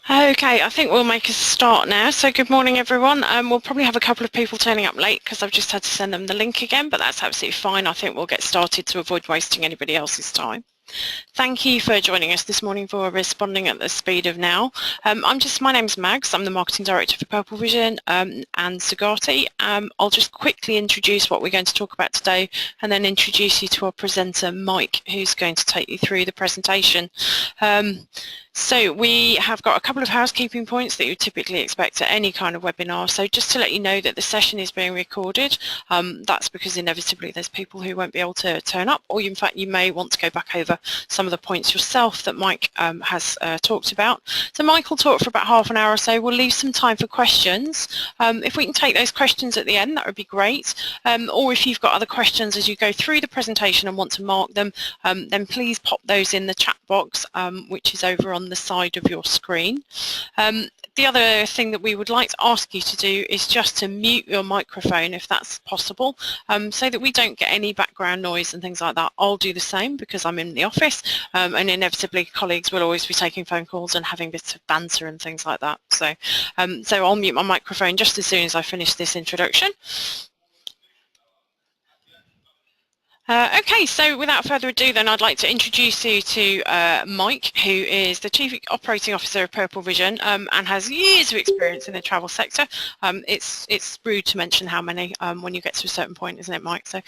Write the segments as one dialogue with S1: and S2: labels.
S1: Okay, I think we'll make a start now. So good morning, everyone. We'll probably have a couple of people turning up late because I've just had to send them the link again, but that's absolutely fine. I think we'll get started to avoid wasting anybody else's time. Thank you for joining us this morning for Responding at the Speed of Now. My name's Mags. I'm the Marketing Director for Purple Vision and Sugati. I'll just quickly introduce what we're going to talk about today and then introduce you to our presenter, Mike, who's going to take you through the presentation. So we have got a couple of housekeeping points that you typically expect at any kind of webinar. So just to let you know that the session is being recorded. That's because inevitably there's people who won't be able to turn up, or in fact you may want to go back over some of the points yourself that Mike has talked about. So Mike will talk for about half an hour or so. We'll leave some time for questions. If we can take those questions at the end, that would be great. Or if you've got other questions as you go through the presentation and want to mark them, then please pop those in the chat box, which is over on the side of your screen. The other thing that we would like to ask you to do is just to mute your microphone if that's possible, so that we don't get any background noise and things like that. I'll do the same because I'm in the office, and inevitably colleagues will always be taking phone calls and having bits of banter and things like that. So I'll mute my microphone just as soon as I finish this introduction. Okay, so without further ado then I'd like to introduce you to Mike, who is the Chief Operating Officer of Purple Vision and has years of experience in the travel sector. It's rude to mention how many when you get to a certain point, isn't it, Mike? So,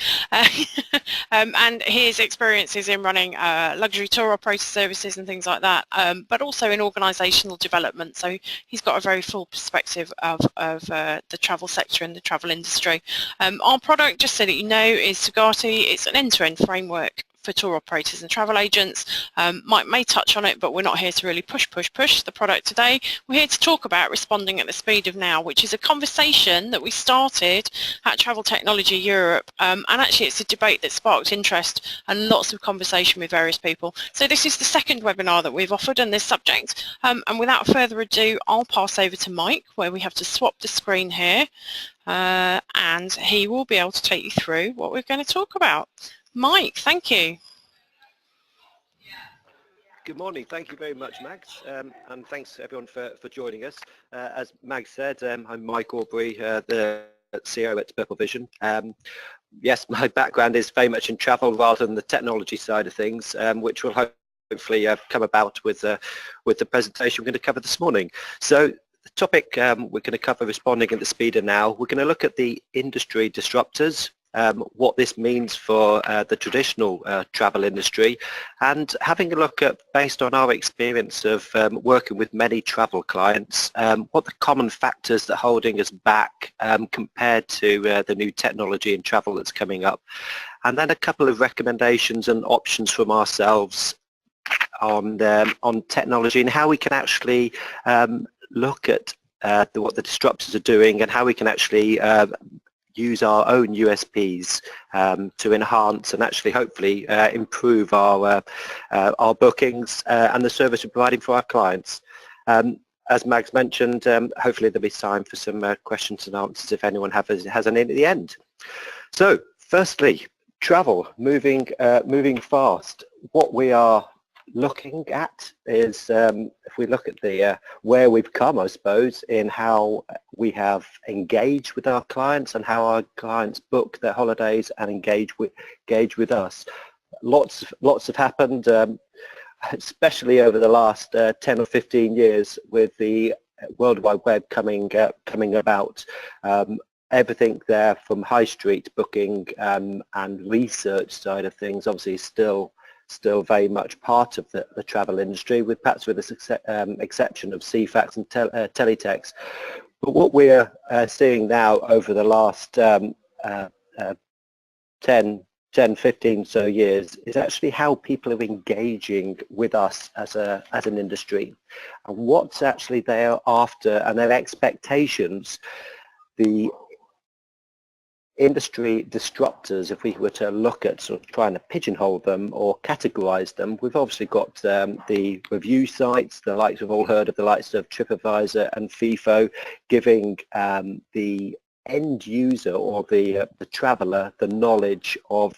S1: and his experience is in running luxury tour operator services and things like that, but also in organisational development. So he's got a very full perspective of the travel sector and the travel industry. Our product, just so that you know, is Sugati. It's an end-to-end framework for tour operators and travel agents. Mike may touch on it, but we're not here to really push the product today. We're here to talk about responding at the speed of now, which is a conversation that we started at Travel Technology Europe, and actually it's a debate that sparked interest and lots of conversation with various people. So this is the second webinar that we've offered on this subject, and without further ado, I'll pass over to Mike, where we have to swap the screen here, and he will be able to take you through what we're going to talk about. Mike, thank you.
S2: Good morning. Thank you very much, Mags, and thanks everyone for joining us. As Mags said, I'm Mike Aubrey, the CEO at Purple Vision. Yes, my background is very much in travel rather than the technology side of things, which will hopefully come about with the presentation we're going to cover this morning. So the topic we're going to cover, responding at the speed of now. We're going to look at the industry disruptors, what this means for the traditional travel industry, and having a look at, based on our experience of working with many travel clients, what the common factors that are holding us back compared to the new technology in travel that's coming up, and then a couple of recommendations and options from ourselves on technology and how we can actually look at what the disruptors are doing and how we can actually use our own USPs to enhance and actually hopefully improve our bookings and the service we're providing for our clients. As Mags mentioned, hopefully there'll be time for some questions and answers if anyone has any at the end. So firstly, travel, moving fast. What we are looking at is, if we look at the where we've come, I suppose, in how we have engaged with our clients and how our clients book their holidays and engage with us. Lots have happened, especially over the last 10 or 15 years with the World Wide Web coming about. Everything there from high street booking and research side of things obviously still very much part of the travel industry, with perhaps with the exception of CFAX and teletext. But what we're seeing now over the last 10, 15 so years is actually how people are engaging with us as an industry, and what's actually they're after and their expectations. The industry disruptors, if we were to look at sort of trying to pigeonhole them or categorize them, we've obviously got the review sites, the likes we've all heard of, the likes of TripAdvisor and FIFO, giving the end user or the traveler the knowledge of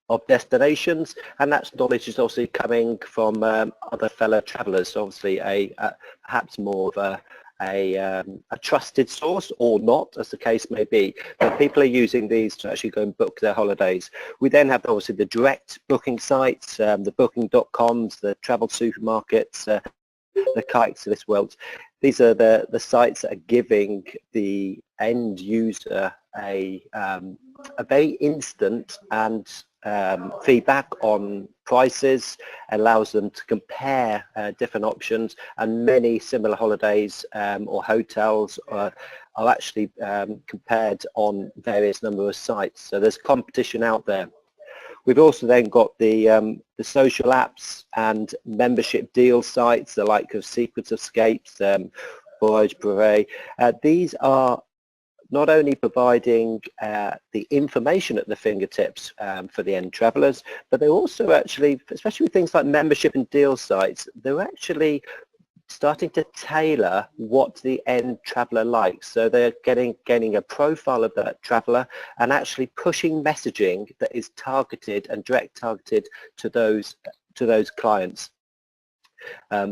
S2: of destinations, and that knowledge is obviously coming from other fellow travellers, obviously perhaps more of a trusted source or not, as the case may be, but people are using these to actually go and book their holidays. We then have obviously the direct booking sites, the booking.coms, the travel supermarkets, the kites of this world. These are the sites that are giving the end user a very instant and feedback on prices, allows them to compare different options, and many similar holidays or hotels are actually compared on various number of sites. So there's competition out there. We've also then got the social apps and membership deal sites, the like of Secret Escapes, Voyage Brevet. These are not only providing the information at the fingertips for the end travellers, but they're also actually, especially with things like membership and deal sites, they're actually starting to tailor what the end traveller likes. So they're gaining a profile of that traveller and actually pushing messaging that is targeted and direct targeted to those clients.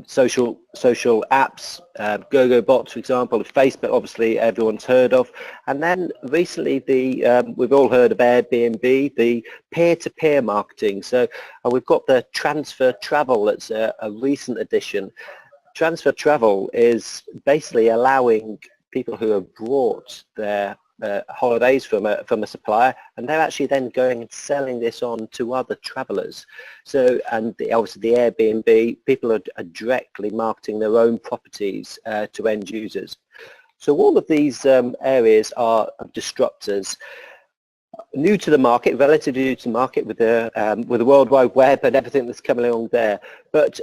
S2: Social apps, GoGoBots, for example, Facebook, obviously everyone's heard of, and then recently we've all heard of Airbnb, the peer-to-peer marketing. So we've got the Transfer Travel, that's a recent addition. Transfer Travel is basically allowing people who have brought their holidays from a supplier, and they're actually then going and selling this on to other travellers. So, and obviously the Airbnb, people are directly marketing their own properties to end users. So all of these areas are disruptors. New to the market, relatively new to the market with the World Wide Web and everything that's coming along there, but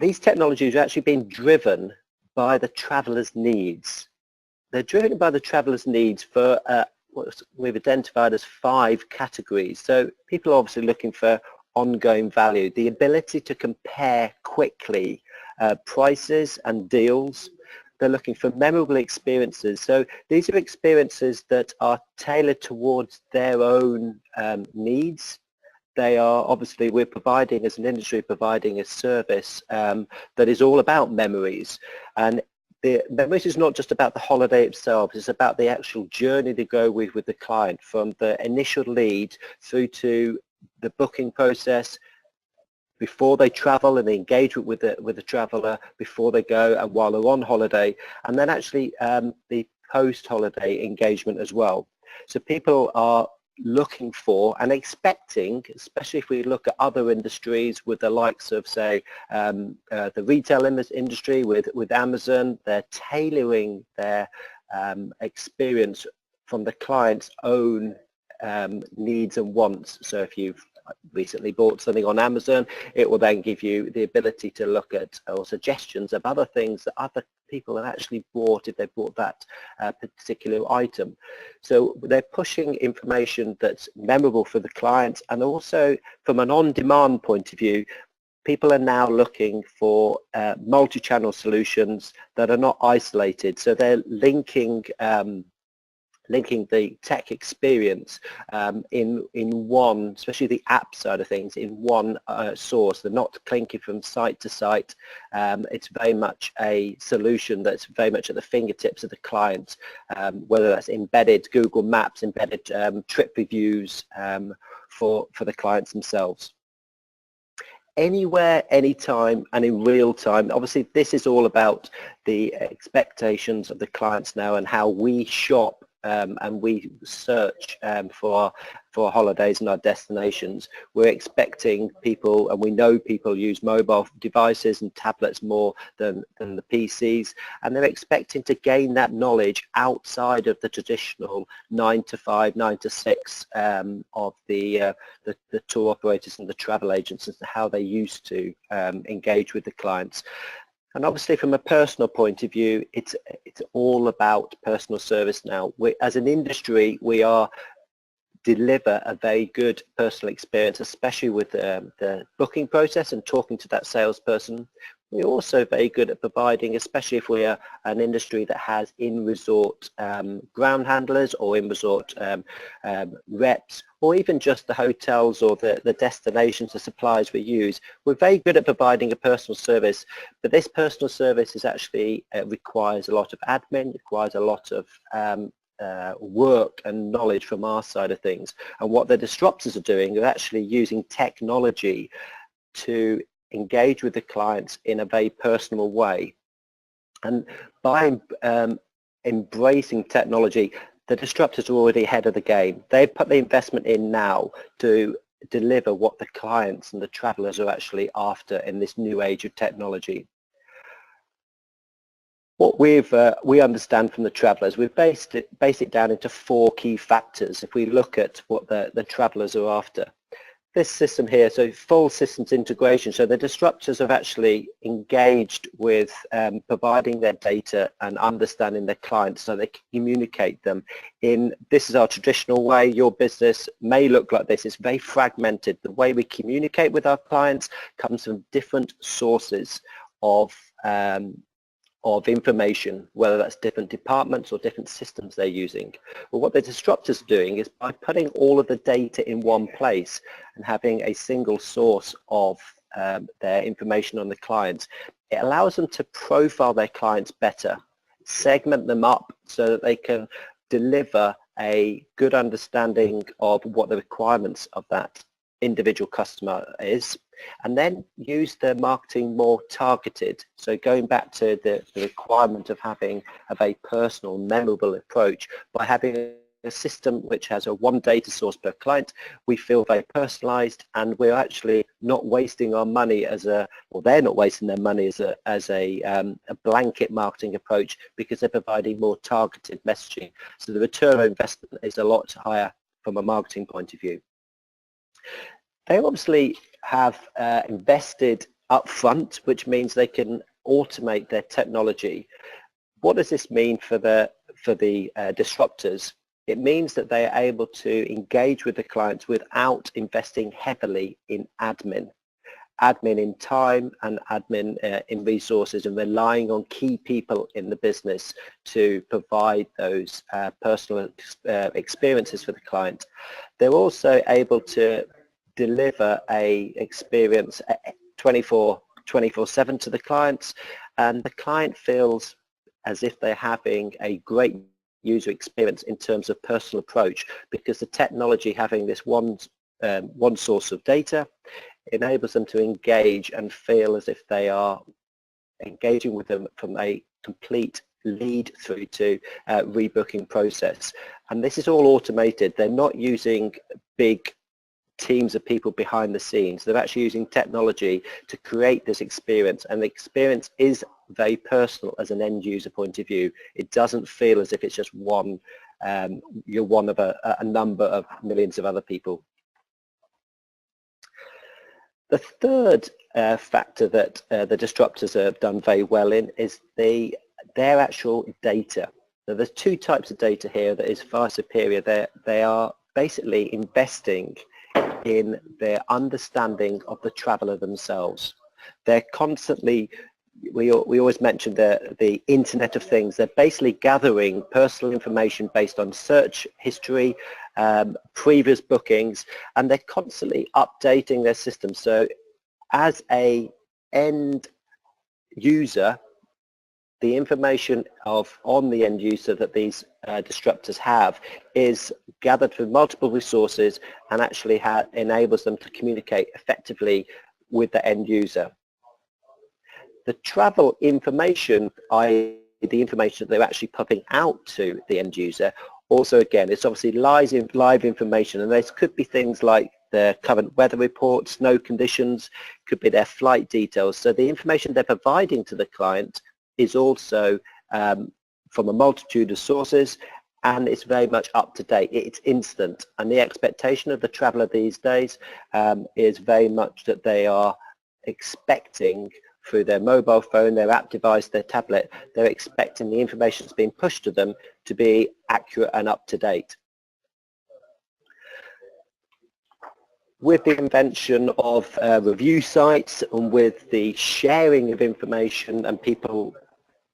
S2: these technologies are actually being driven by the traveller's needs. They're driven by the traveller's needs for what we've identified as 5 categories. So people are obviously looking for ongoing value, the ability to compare quickly prices and deals. They're looking for memorable experiences. So these are experiences that are tailored towards their own needs. They are obviously, we're providing as an industry, providing a service that is all about memories. And the memories is not just about the holiday itself, it's about the actual journey to go with the client, from the initial lead through to the booking process, before they travel and the engagement with the traveller, before they go and while they're on holiday, and then actually the post-holiday engagement as well. So people are looking for and expecting, especially if we look at other industries with the likes of, say, the retail industry with Amazon, they're tailoring their experience from the client's own needs and wants. So if you've recently bought something on Amazon, it will then give you the ability to look at or suggestions of other things that other people have actually bought if they bought that particular item. So they're pushing information that's memorable for the client, and also from an on-demand point of view, people are now looking for multi-channel solutions that are not isolated. So they're linking the tech experience in one, especially the app side of things, in one source. They're not clinking from site to site. It's very much a solution that's very much at the fingertips of the client, whether that's embedded Google Maps, embedded trip reviews for the clients themselves. Anywhere, anytime, and in real time. Obviously, this is all about the expectations of the clients now and how we shop and we search for holidays and our destinations. We're expecting people, and we know people use mobile devices and tablets more than the PCs, and they're expecting to gain that knowledge outside of the traditional 9 to 5, 9 to 6 of the tour operators and the travel agents as to how they used to engage with the clients. And obviously, from a personal point of view, it's all about personal service now. As an industry, we deliver a very good personal experience, especially with the booking process and talking to that salesperson. We're also very good at providing, especially if we are an industry that has in-resort ground handlers or in-resort reps, or even just the hotels or the destinations, the suppliers we use. We're very good at providing a personal service, but this personal service is actually requires a lot of admin, requires a lot of work and knowledge from our side of things. And what the disruptors are doing are actually using technology to engage with the clients in a very personal way. And by embracing technology, the disruptors are already ahead of the game. They've put the investment in now to deliver what the clients and the travelers are actually after in this new age of technology. What we understand from the travelers, we've based it down into 4 key factors if we look at what the travelers are after. This system here, so full systems integration, so the disruptors have actually engaged with providing their data and understanding their clients so they can communicate them in, this is our traditional way, your business may look like this, it's very fragmented. The way we communicate with our clients comes from different sources of information, whether that's different departments or different systems they're using. Well, what the disruptors are doing is by putting all of the data in one place and having a single source of their information on the clients, it allows them to profile their clients better, segment them up so that they can deliver a good understanding of what the requirements of that individual customer is, and then use their marketing more targeted. So going back to the requirement of having a very personal, memorable approach, by having a system which has a one data source per client, we feel very personalized, and we're actually not wasting our money they're not wasting their money as a blanket marketing approach, because they're providing more targeted messaging. So the return on investment is a lot higher from a marketing point of view. They obviously have invested upfront, which means they can automate their technology. What does this mean for the disruptors? It means that they are able to engage with the clients without investing heavily in admin in time and admin in resources, and relying on key people in the business to provide those personal experiences for the client. They're also able to deliver a experience 24/7 to the clients, and the client feels as if they're having a great user experience in terms of personal approach, because the technology, having this one source of data, enables them to engage and feel as if they are engaging with them from a complete lead through to rebooking process. And this is all automated. They're not using big teams of people behind the scenes. They're actually using technology to create this experience, and the experience is very personal as an end user point of view. It doesn't feel as if it's just you're one of a number of millions of other people. The third factor that the disruptors have done very well in is their actual data. So there's 2 types of data here that is far superior. They are basically investing in their understanding of the traveler themselves. They're constantly, we always mention the Internet of Things. They're basically gathering personal information based on search history, previous bookings, and they're constantly updating their system. So as a end user, the information on the end user that these disruptors have is gathered from multiple resources, and actually enables them to communicate effectively with the end user. The travel information, i.e. the information that they're actually popping out to the end user, also again, it's obviously live information, and this could be things like their current weather report, snow conditions, could be their flight details. So the information they're providing to the client is also from a multitude of sources, and it's very much up to date. It's instant, and the expectation of the traveller these days is very much that they are expecting, through their mobile phone, their app device, their tablet, they're expecting the information that's being pushed to them to be accurate and up to date. with the invention of review sites and with the sharing of information and people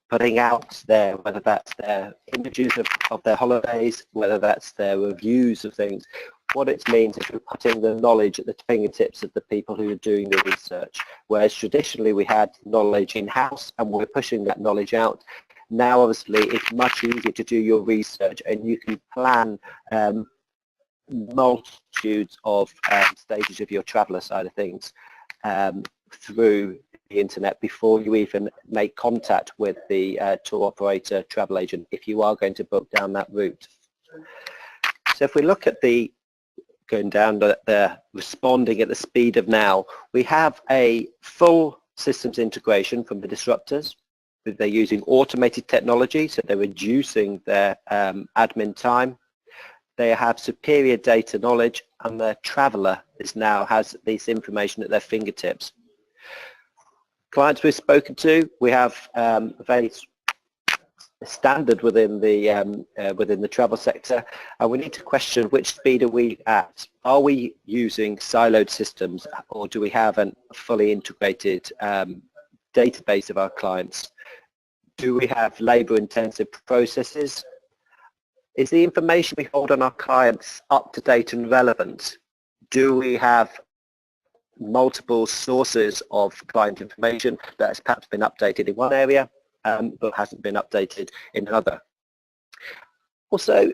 S2: putting out there, whether that's their images of their holidays, whether that's their reviews of things, what it means is we're putting the knowledge at the fingertips of the people who are doing the research. Whereas traditionally we had knowledge in-house and we're pushing that knowledge out. Now obviously it's much easier to do your research and you can plan multitudes of stages of your traveller side of things through the internet before you even make contact with the tour operator, travel agent, if you are going to book down that route. So if we look at the going down the responding at the speed of now, we have a full systems integration from the disruptors. They're using automated technology, so they're reducing their admin time. They have superior data knowledge, and the traveller has this information at their fingertips. Clients we've spoken to, we have a very standard within the travel sector, and we need to question which speed are we at. Are we using siloed systems, or do we have a fully integrated database of our clients? Do we have labour-intensive processes? Is the information we hold on our clients up to date and relevant? Do we have multiple sources of client information that has perhaps been updated in one area but hasn't been updated in another? Also,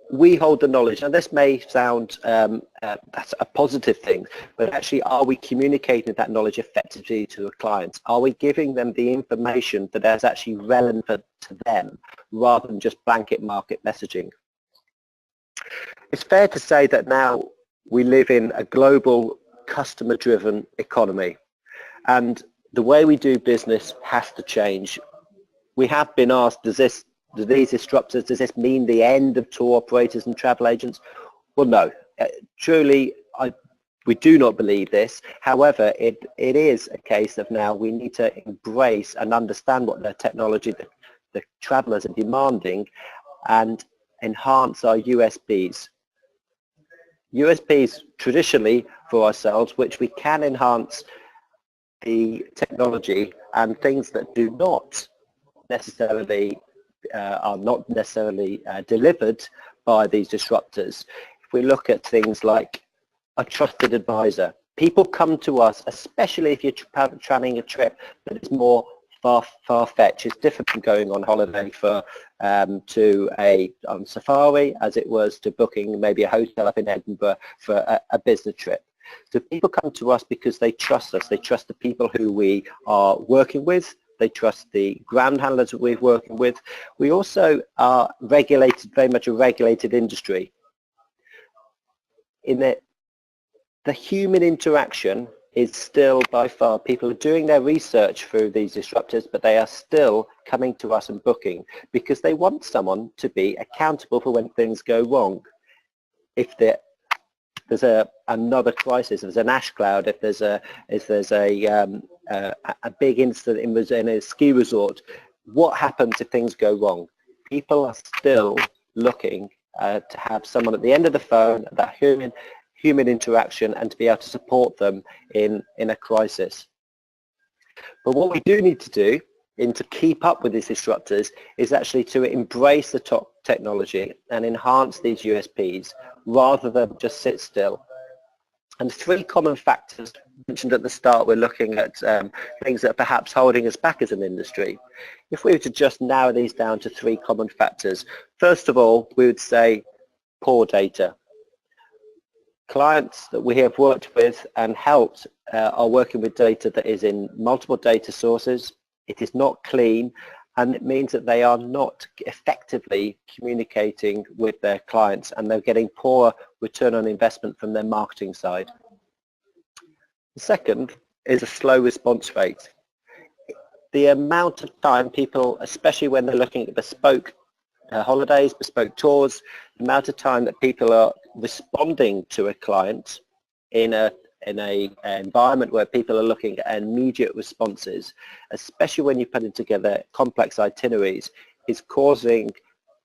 S2: we hold the knowledge, and this may sound that's a positive thing, but actually are we communicating that knowledge effectively to the clients? Are we giving them the information that is actually relevant to them rather than just blanket market messaging? It's fair to say that now we live in a global customer-driven economy, and the way we do business has to change. We have been asked, do these disruptors, does this mean the end of tour operators and travel agents? Well, no, truly, we do not believe this. However, it is a case of now we need to embrace and understand what the technology the travellers are demanding and enhance our USPs. USPs traditionally for ourselves, which we can enhance the technology, and things that do not necessarily are not necessarily delivered by these disruptors. If we look at things like a trusted advisor, people come to us, especially if you're planning a trip that is more far-fetched. It's different from going on holiday on safari as it was to booking maybe a hotel up in Edinburgh for a business trip. So people come to us because they trust us. They trust the people who we are working with. They trust the ground handlers that we're working with. We also are regulated, very much a regulated industry. In that the human interaction is still by far, people are doing their research through these disruptors, but they are still coming to us and booking because they want someone to be accountable for when things go wrong. If there's another crisis, if there's an ash cloud, if there's a big incident in a ski resort, what happens if things go wrong? People are still looking to have someone at the end of the phone, that human interaction, and to be able to support them in a crisis. But what we do need to do to keep up with these disruptors is actually to embrace the top technology and enhance these USPs rather than just sit still. And three common factors mentioned at the start, we're looking at things that are perhaps holding us back as an industry. If we were to just narrow these down to three common factors, first of all, we would say poor data. Clients that we have worked with and helped are working with data that is in multiple data sources. It is not clean, and it means that they are not effectively communicating with their clients, and they're getting poor return on investment from their marketing side. The second is a slow response rate. The amount of time people, especially when they're looking at bespoke holidays, bespoke tours, the amount of time that people are responding to a client in an environment where people are looking at immediate responses, especially when you're putting together complex itineraries, is causing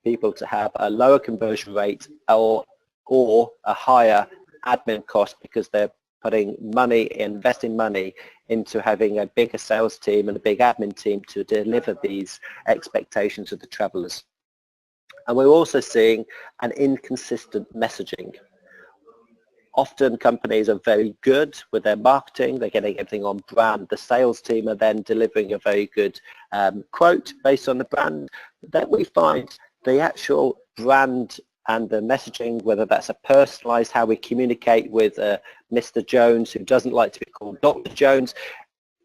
S2: people to have a lower conversion rate or a higher admin cost because they're putting money, investing money into having a bigger sales team and a big admin team to deliver these expectations of the travellers. And we're also seeing an inconsistent messaging. Often companies are very good with their marketing, they're getting everything on brand. The sales team are then delivering a very good quote based on the brand. Then we find the actual brand and the messaging, whether that's a personalized, how we communicate with Mr. Jones, who doesn't like to be called Dr. Jones.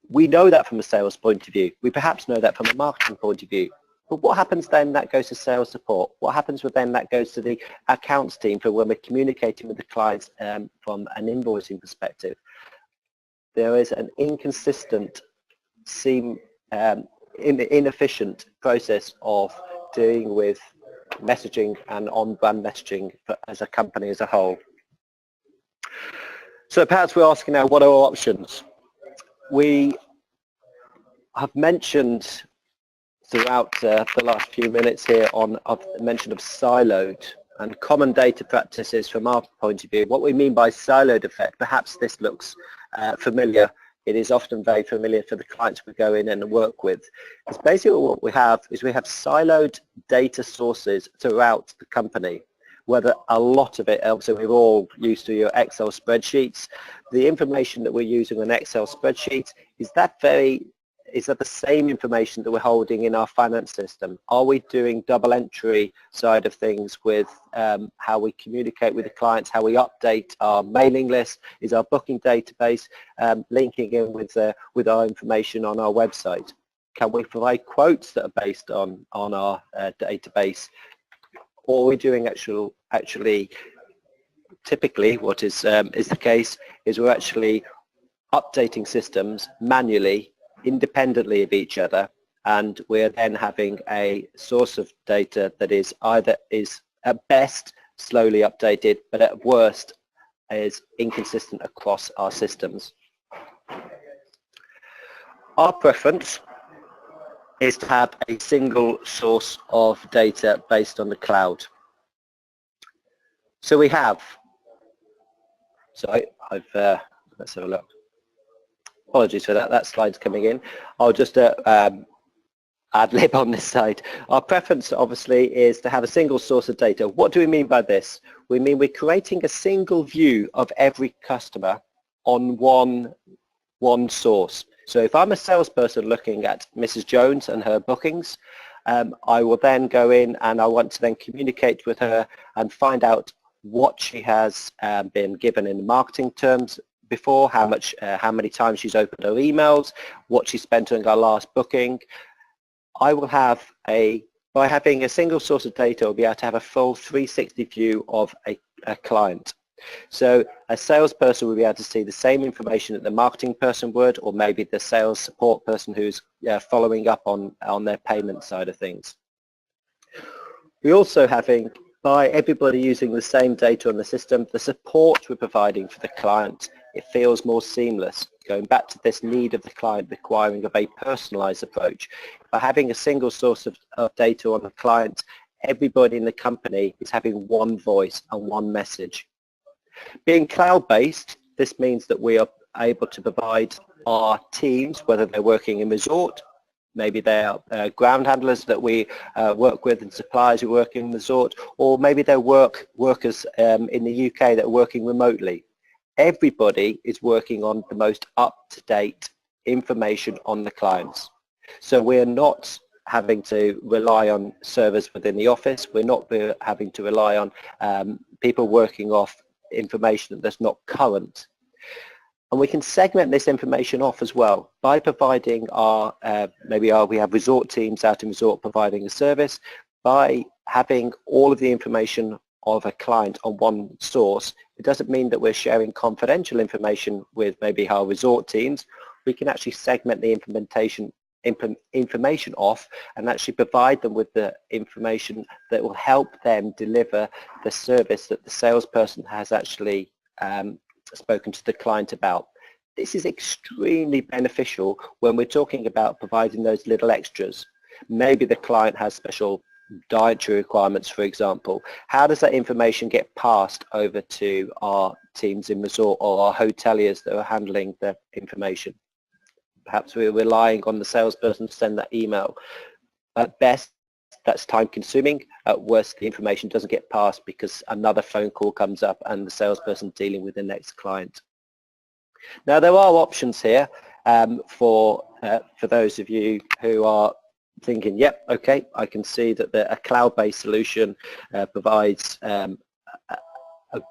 S2: We know that from a sales point of view. We perhaps know that from a marketing point of view. But what happens then? That goes to sales support. What happens with then? That goes to the accounts team for when we're communicating with the clients from an invoicing perspective. There is an inconsistent, inefficient process of dealing with messaging and on-brand messaging as a company as a whole. So perhaps we're asking now, what are our options? We have mentioned throughout the last few minutes here on mention of siloed and common data practices from our point of view. What we mean by siloed effect, perhaps this looks familiar. It is often very familiar for the clients we go in and work with. It's basically what we have is we have siloed data sources throughout the company, whether a lot of it, so we're all used to your Excel spreadsheets. The information that we're using on Excel spreadsheets, is that the same information that we're holding in our finance system? Are we doing double entry side of things with how we communicate with the clients, how we update our mailing list? Is our booking database linking in with our information on our website? Can we provide quotes that are based on our database? Or are we doing actually typically what is the case is we're actually updating systems manually, independently of each other, and we're then having a source of data that is at best slowly updated, but at worst is inconsistent across our systems. Our preference is to have a single source of data based on the cloud. So we have, let's have a look. Apologies for that, that slide's coming in. I'll just ad lib on this side. Our preference obviously is to have a single source of data. What do we mean by this? We mean we're creating a single view of every customer on one source. So if I'm a salesperson looking at Mrs. Jones and her bookings, I will then go in and I want to then communicate with her and find out what she has been given in marketing terms before, how many times she's opened her emails, what she spent on her last booking. I will have by having a single source of data, I'll be able to have a full 360 view of a client. So a salesperson will be able to see the same information that the marketing person would, or maybe the sales support person who's following up on their payment side of things. We're also having, by everybody using the same data on the system, the support we're providing for the client, it feels more seamless. Going back to this need of the client requiring a very personalized approach. By having a single source of data on the client, everybody in the company is having one voice and one message. Being cloud-based, this means that we are able to provide our teams, whether they're working in resort, maybe they're ground handlers that we work with and suppliers who work in resort, or maybe they're workers in the UK that are working remotely. Everybody is working on the most up-to-date information on the clients. So we're not having to rely on servers within the office. We're not having to rely on people working off information that's not current. And we can segment this information off as well by providing we have resort teams out in resort providing a service. By having all of the information of a client on one source, it doesn't mean that we're sharing confidential information with maybe our resort teams. We can actually segment the information off and actually provide them with the information that will help them deliver the service that the salesperson has actually spoken to the client about. This is extremely beneficial when we're talking about providing those little extras. Maybe the client has special dietary requirements, for example, how does that information get passed over to our teams in resort or our hoteliers that are handling the information? Perhaps we're relying on the salesperson to send that email. At best, that's time consuming. At worst, the information doesn't get passed because another phone call comes up and the salesperson dealing with the next client. Now, there are options here for those of you who are thinking, yep, okay, I can see that a cloud-based solution provides a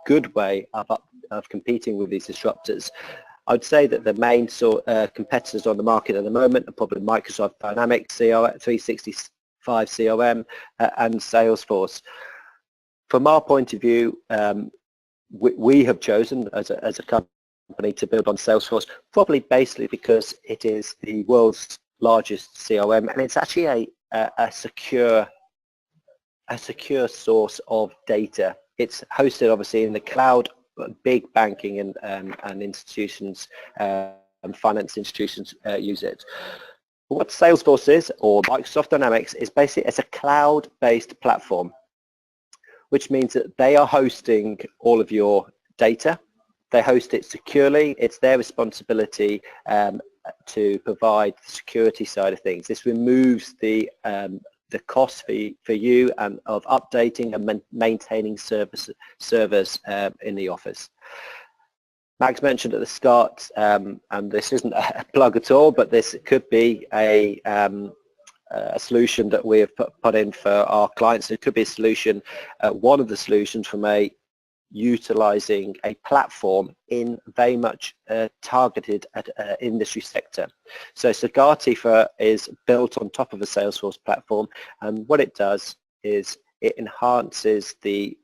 S2: good way of competing with these disruptors. I'd say that the main competitors on the market at the moment are probably Microsoft Dynamics, 365 CRM, and Salesforce. From our point of view, we have chosen as a company to build on Salesforce, probably basically because it is the world's largest CRM, and it's actually a secure source of data. It's hosted obviously in the cloud. Big banking and institutions and finance institutions use it. What Salesforce is, or Microsoft Dynamics, is basically it's a cloud-based platform, which means that they are hosting all of your data. They host it securely. It's their responsibility to provide the security side of things. This removes the cost for you and of updating and maintaining servers in the office. Max mentioned at the start, and this isn't a plug at all, but this could be a solution that we have put in for our clients. It could be a solution, one of the solutions from utilizing a platform in very much targeted at industry sector. So Sugati is built on top of a Salesforce platform, and what it does is it enhances the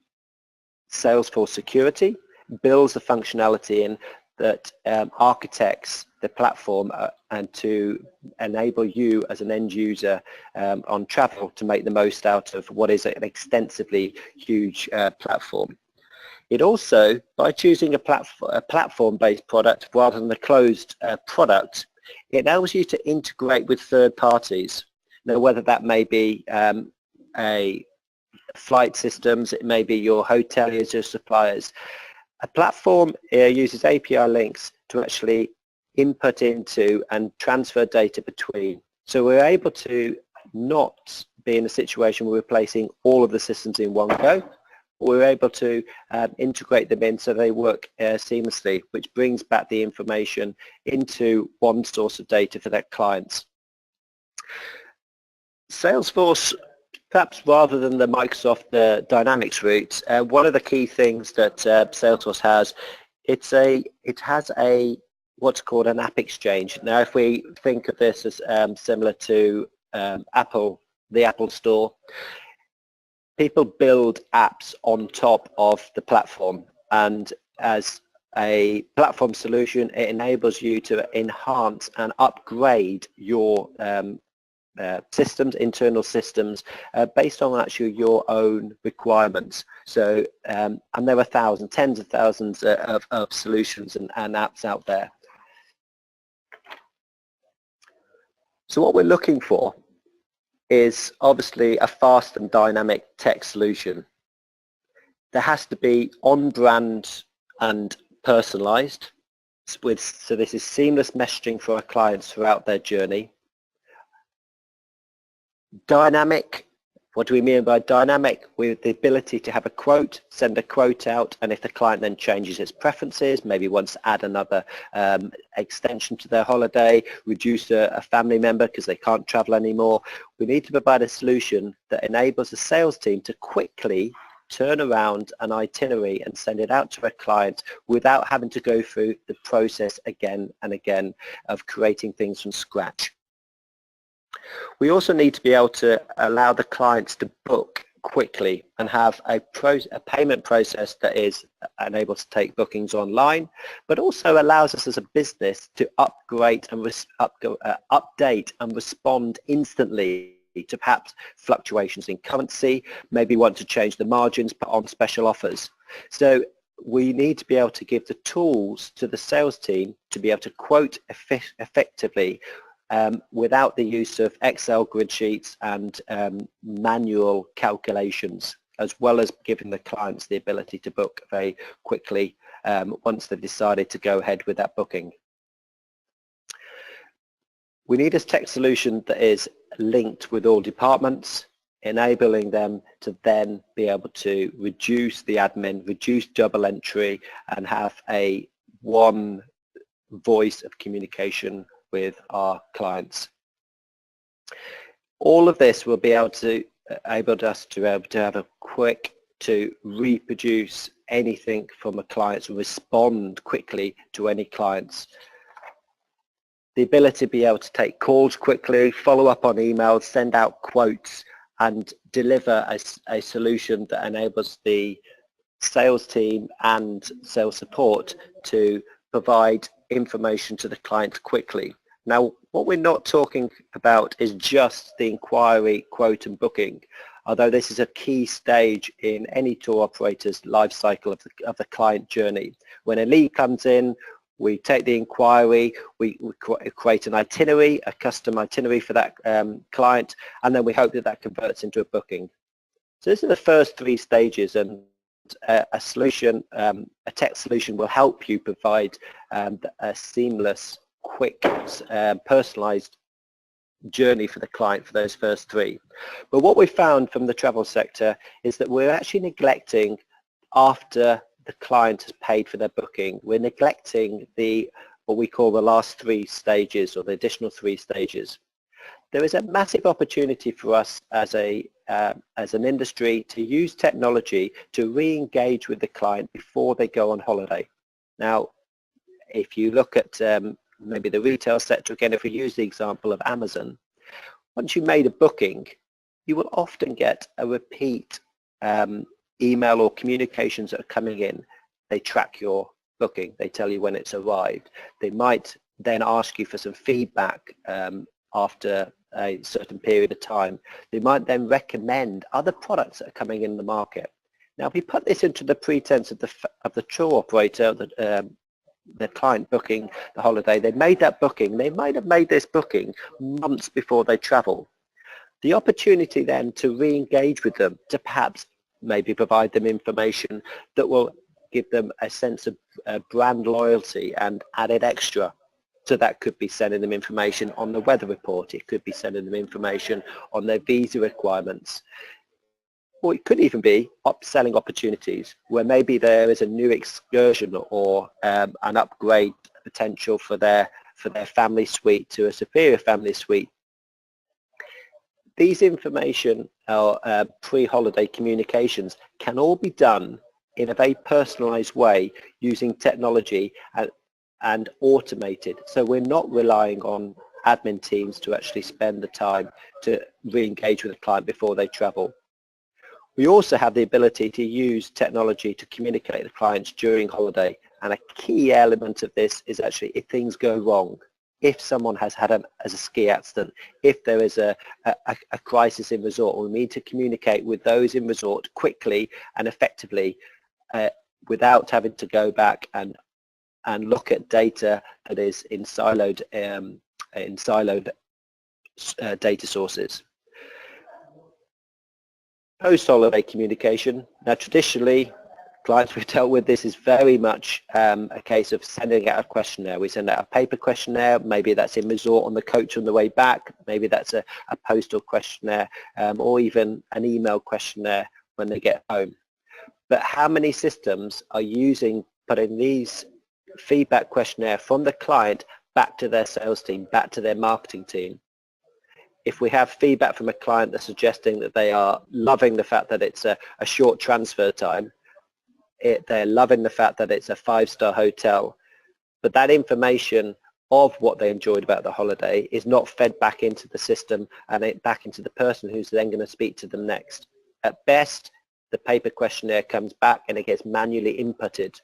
S2: Salesforce security, builds the functionality in that architects the platform and to enable you as an end user on travel to make the most out of what is an extensively huge platform. It also, by choosing a platform-based product rather than a closed product, it allows you to integrate with third parties. Now, whether that may be a flight systems, it may be your hoteliers, your suppliers. A platform uses API links to actually input into and transfer data between. So we're able to not be in a situation where we're placing all of the systems in one go. We're able to integrate them in so they work seamlessly, which brings back the information into one source of data for their clients. Salesforce, perhaps rather than the Microsoft Dynamics route, one of the key things that Salesforce has, it has what's called an app exchange. Now, if we think of this as similar to Apple, the Apple Store, people build apps on top of the platform, and as a platform solution, it enables you to enhance and upgrade your systems, internal systems, based on actually your own requirements. So, and there are thousands, tens of thousands of solutions and apps out there. So what we're looking for is obviously a fast and dynamic tech solution. There has to be on-brand and personalized, so this is seamless messaging for our clients throughout their journey. Dynamic, what do we mean by dynamic? With the ability to have a quote, send a quote out, and if the client then changes its preferences, maybe wants to add another extension to their holiday, reduce a family member because they can't travel anymore, we need to provide a solution that enables the sales team to quickly turn around an itinerary and send it out to a client without having to go through the process again and again of creating things from scratch. We also need to be able to allow the clients to book quickly and have a payment process that is able to take bookings online, but also allows us as a business to upgrade and update and respond instantly to perhaps fluctuations in currency, maybe want to change the margins, put on special offers. So we need to be able to give the tools to the sales team to be able to quote effectively without the use of Excel grid sheets and manual calculations, as well as giving the clients the ability to book very quickly once they've decided to go ahead with that booking. We need a tech solution that is linked with all departments, enabling them to then be able to reduce the admin, reduce double entry, and have a one voice of communication with our clients. All of this will be able to enable us to have a quick to reproduce anything from a client, to respond quickly to any clients. The ability to be able to take calls quickly, follow up on emails, send out quotes, and deliver a solution that enables the sales team and sales support to provide information to the client quickly. Now, what we're not talking about is just the inquiry, quote and booking, although this is a key stage in any tour operator's life cycle of the client journey. When a lead comes in, we take the inquiry, we create an itinerary, a custom itinerary for that client, and then we hope that that converts into a booking. So this are the first three stages, and a solution, a tech solution will help you provide a seamless, quick, personalized journey for the client for those first three. But what we found from the travel sector is that we're actually neglecting, after the client has paid for their booking, we're neglecting what we call the last three stages, or the additional three stages. There is a massive opportunity for us as an industry to use technology to re-engage with the client before they go on holiday. Now, if you look at maybe the retail sector again, if we use the example of Amazon, once you made a booking, you will often get a repeat email or communications that are coming in. They track your booking, they tell you when it's arrived. They might then ask you for some feedback after a certain period of time. They might then recommend other products that are coming in the market. Now, if we put this into the pretense of the tour operator, the client booking the holiday, they made that booking, they might have made this booking months before they travel. The opportunity then to re-engage with them, to perhaps maybe provide them information that will give them a sense of brand loyalty and added extra. So that could be sending them information on the weather report, it could be sending them information on their visa requirements, or it could even be upselling opportunities where maybe there is a new excursion or an upgrade potential for their family suite to a superior family suite. These information or pre-holiday communications can all be done in a very personalized way using technology and automated. So we're not relying on admin teams to actually spend the time to re-engage with the client before they travel. We also have the ability to use technology to communicate with clients during holiday, and a key element of this is actually if things go wrong, if someone has had a ski accident, if there is a crisis in resort, we need to communicate with those in resort quickly and effectively without having to go back and look at data that is in siloed data sources. Post-holiday communication. Now, traditionally, clients we've dealt with, this is very much a case of sending out a questionnaire. We send out a paper questionnaire, maybe that's in resort on the coach on the way back, maybe that's a postal questionnaire, or even an email questionnaire when they get home. But how many systems are putting these feedback questionnaire from the client back to their sales team, back to their marketing team? If we have feedback from a client that's suggesting that they are loving the fact that it's a short transfer time, they're loving the fact that it's a 5-star hotel, but that information of what they enjoyed about the holiday is not fed back into the system and back into the person who's then going to speak to them next. At best, the paper questionnaire comes back and it gets manually inputted.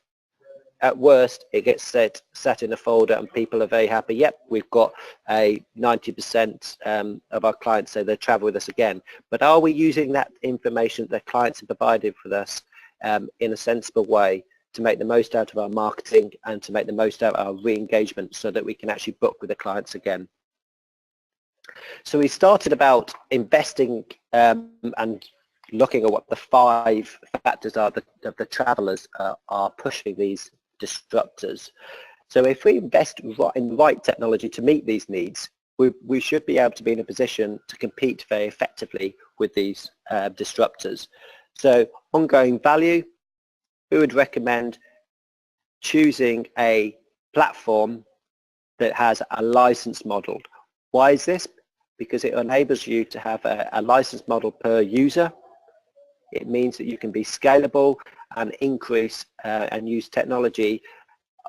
S2: At worst, it gets sat in a folder and people are very happy. Yep, we've got a 90% of our clients say they'll travel with us again. But are we using that information that their clients have provided with us in a sensible way to make the most out of our marketing and to make the most out of our re-engagement so that we can actually book with the clients again? So we started about investing and looking at what the 5 factors are that the travellers are pushing these disruptors. So if we invest in the right technology to meet these needs, we should be able to be in a position to compete very effectively with these disruptors. So ongoing value, we would recommend choosing a platform that has a license model. Why is this? Because it enables you to have a license model per user. It means that you can be scalable and increase and use technology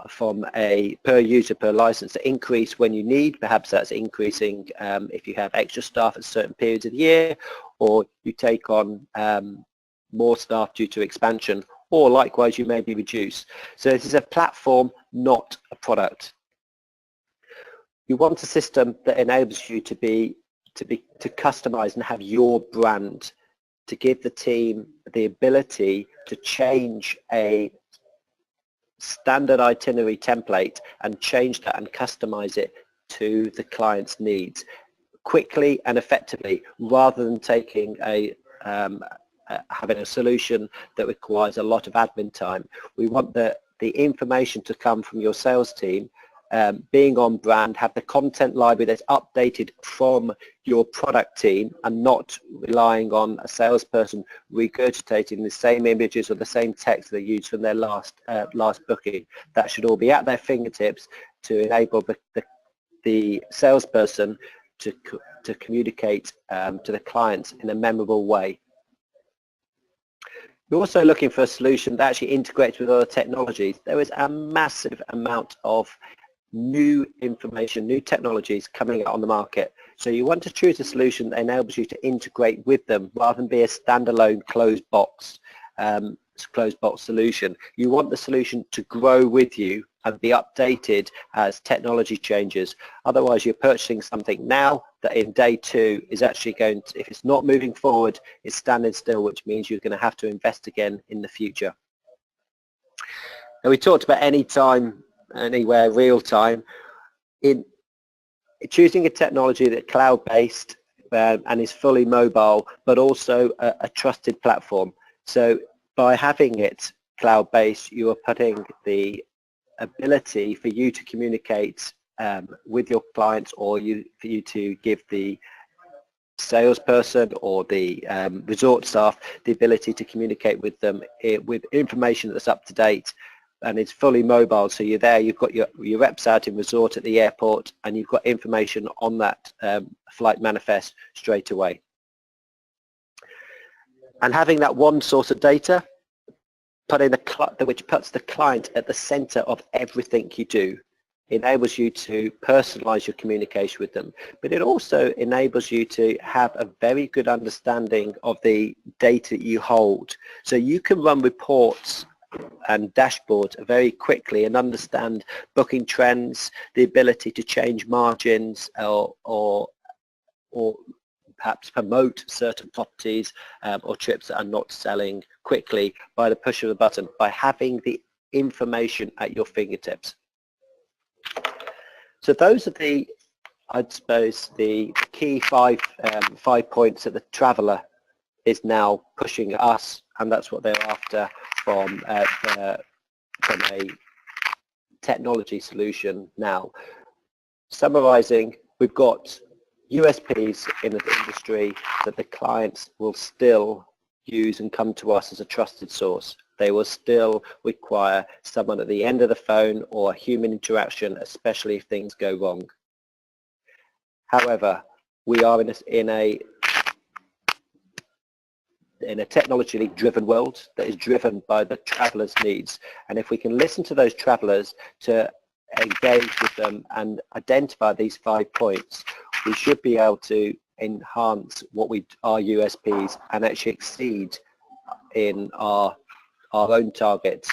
S2: from a per user per license to increase when you need. Perhaps that's increasing if you have extra staff at certain periods of the year, or you take on more staff due to expansion, or likewise you may be reduced. So this is a platform, not a product. You want a system that enables you to customize and have your brand, to give the team the ability to change a standard itinerary template and change that and customize it to the client's needs quickly and effectively, rather than taking having a solution that requires a lot of admin time. We want the information to come from your sales team, being on brand, have the content library that's updated from your product team and not relying on a salesperson regurgitating the same images or the same text they used from their last booking. That should all be at their fingertips to enable the salesperson to communicate to the clients in a memorable way. We're also looking for a solution that actually integrates with other technologies. There is a massive amount of new information, new technologies coming out on the market. So you want to choose a solution that enables you to integrate with them rather than be a standalone closed box solution. You want the solution to grow with you and be updated as technology changes. Otherwise, you're purchasing something now that in day 2 is actually going to, if it's not moving forward, it's standing still, which means you're going to have to invest again in the future. Now, we talked about anytime, anywhere, real time. In choosing a technology that's cloud-based and is fully mobile, but also a trusted platform. So by having it cloud-based, you are putting the ability for you to communicate with your clients, or for you to give the salesperson or the resort staff the ability to communicate with them with information that's up to date, and it's fully mobile. So you're there, you've got your reps out in resort at the airport, and you've got information on that flight manifest straight away. And having that one source of data, which puts the client at the center of everything you do, enables you to personalize your communication with them, but it also enables you to have a very good understanding of the data you hold. So you can run reports and dashboards very quickly and understand booking trends, the ability to change margins, or perhaps promote certain properties or trips that are not selling quickly by the push of a button, by having the information at your fingertips. So those are I'd suppose, the key five points that the traveller is now pushing us, and that's what they're after from a technology solution now. Summarising, we've got USPs in the industry that the clients will still use and come to us as a trusted source. They will still require someone at the end of the phone or a human interaction, especially if things go wrong. However, we are in a technologically driven world that is driven by the travellers' needs. And if we can listen to those travellers, to engage with them and identify these 5 points, we should be able to enhance our USPs and actually exceed in our own targets,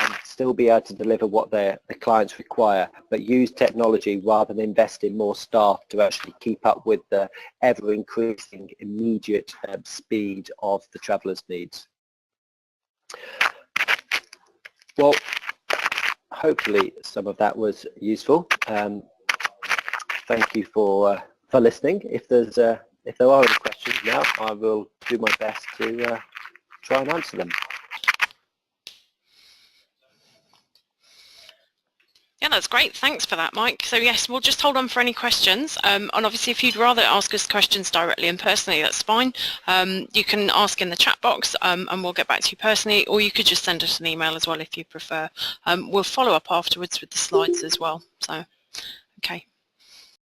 S2: and still be able to deliver what the clients require, but use technology rather than invest in more staff to actually keep up with the ever-increasing immediate speed of the travellers' needs. Well, hopefully some of that was useful. Thank you for for listening. If there are any questions now, I will do my best to try and answer them.
S1: Yeah, that's great. Thanks for that, Mike. So yes, we'll just hold on for any questions. And obviously, if you'd rather ask us questions directly and personally, that's fine. You can ask in the chat box and we'll get back to you personally, or you could just send us an email as well if you prefer. We'll follow up afterwards with the slides as well. So, okay.